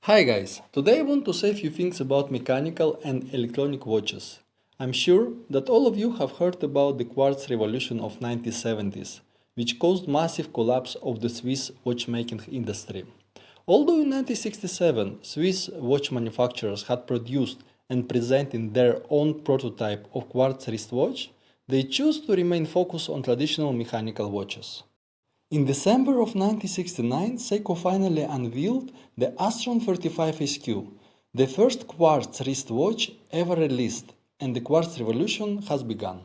Hi guys, today I want to say a few things about mechanical and electronic watches. I'm sure that all of you have heard about the quartz revolution of 1970s, which caused massive collapse of the Swiss watchmaking industry. Although in 1967 Swiss watch manufacturers had produced and presented their own prototype of quartz wristwatch, they chose to remain focused on traditional mechanical watches. In December of 1969, Seiko finally unveiled the Astron 35 SQ, the first quartz wristwatch ever released, and the quartz revolution has begun.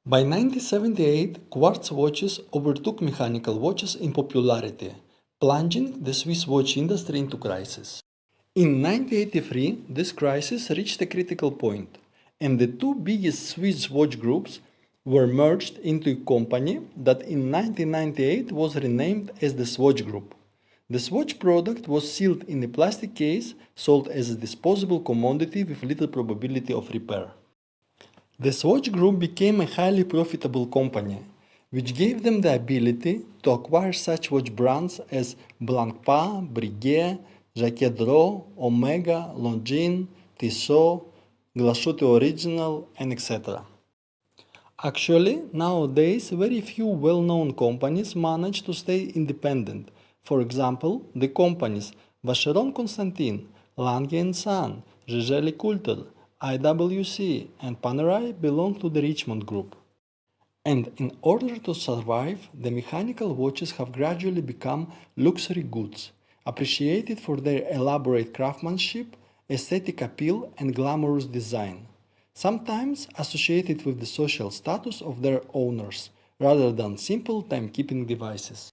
By 1978, quartz watches overtook mechanical watches in popularity, plunging the Swiss watch industry into crisis. In 1983, this crisis reached a critical point, and the two biggest Swiss watch groups were merged into a company that in 1998 was renamed as the Swatch Group. The Swatch product was sealed in a plastic case, sold as a disposable commodity with little probability of repair. The Swatch Group became a highly profitable company, which gave them the ability to acquire such watch brands as Blancpain, Breguet, Jacquet d'Ro, Omega, Longines, Tissot, Glashütte Original, and etc. Actually, nowadays very few well-known companies manage to stay independent. For example, the companies Vacheron Constantin, Lange & Son, Jaeger LeCoultre, IWC, and Panerai belong to the Richemont Group. And in order to survive, the mechanical watches have gradually become luxury goods, appreciated for their elaborate craftsmanship, aesthetic appeal, and glamorous design, sometimes associated with the social status of their owners, rather than simple timekeeping devices.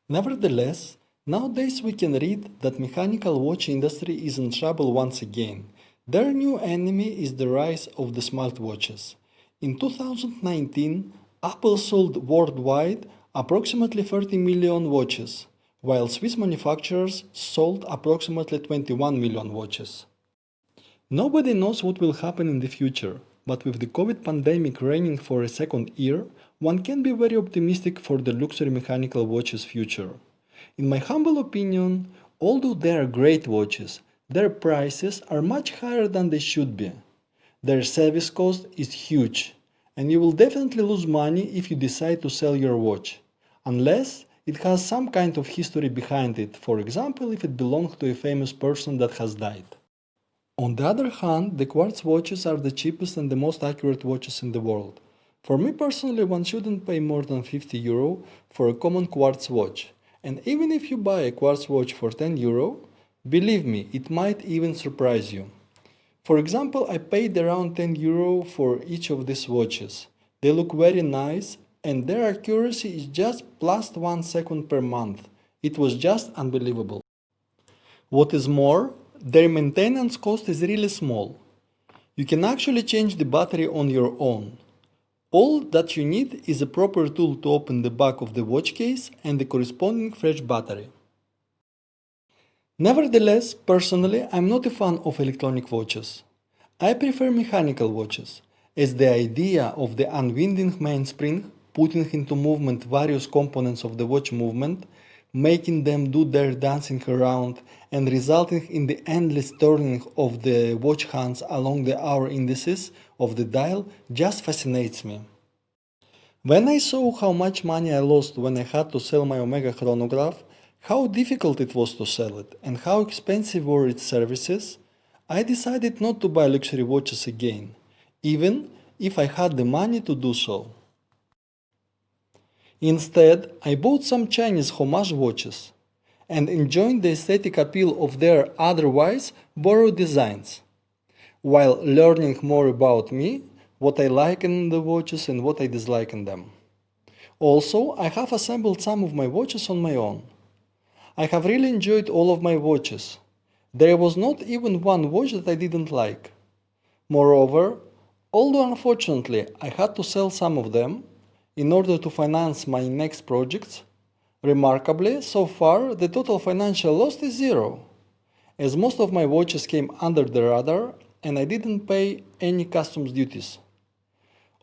Nevertheless, nowadays we can read that mechanical watch industry is in trouble once again. Their new enemy is the rise of the smartwatches. In 2019, Apple sold worldwide approximately 30 million watches, while Swiss manufacturers sold approximately 21 million watches. Nobody knows what will happen in the future, but with the COVID pandemic reigning for a second year, one can be very optimistic for the luxury mechanical watches future. In my humble opinion, although they are great watches, their prices are much higher than they should be. Their service cost is huge, and you will definitely lose money if you decide to sell your watch, unless it has some kind of history behind it, for example if it belongs to a famous person that has died. On the other hand, the quartz watches are the cheapest and the most accurate watches in the world. For me personally, one shouldn't pay more than €50 for a common quartz watch, and even if you buy a quartz watch for €10, believe me, it might even surprise you. For example, I paid around €10 for each of these watches. They look very nice, and their accuracy is just plus 1 second per month. It was just unbelievable. What is more, their maintenance cost is really small. You can actually change the battery on your own. All that you need is a proper tool to open the back of the watch case and the corresponding fresh battery. Nevertheless, personally, I'm not a fan of electronic watches. I prefer mechanical watches, as the idea of the unwinding mainspring, putting into movement various components of the watch movement, making them do their dancing around, and resulting in the endless turning of the watch hands along the hour indices of the dial just fascinates me. When I saw how much money I lost when I had to sell my Omega chronograph, how difficult it was to sell it, and how expensive were its services, I decided not to buy luxury watches again, even if I had the money to do so. Instead, I bought some Chinese homage watches and enjoyed the aesthetic appeal of their otherwise borrowed designs, while learning more about me, what I like in the watches and what I dislike in them. Also, I have assembled some of my watches on my own. I have really enjoyed all of my watches. There was not even one watch that I didn't like. Moreover, although unfortunately I had to sell some of them in order to finance my next projects, remarkably, so far the total financial loss is zero, as most of my watches came under the radar and I didn't pay any customs duties.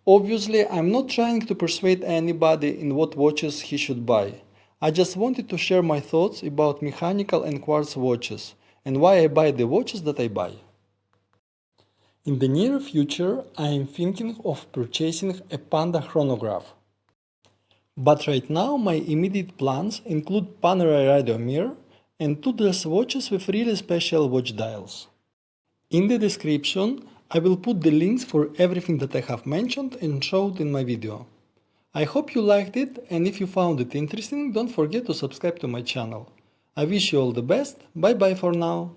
Obviously, I'm not trying to persuade anybody in what watches he should buy. I just wanted to share my thoughts about mechanical and quartz watches, and why I buy the watches that I buy. In the near future, I am thinking of purchasing a Panda chronograph. But right now my immediate plans include Panerai radio mirror and two dress watches with really special watch dials. In the description, I will put the links for everything that I have mentioned and showed in my video. I hope you liked it, and if you found it interesting, don't forget to subscribe to my channel. I wish you all the best, bye bye for now.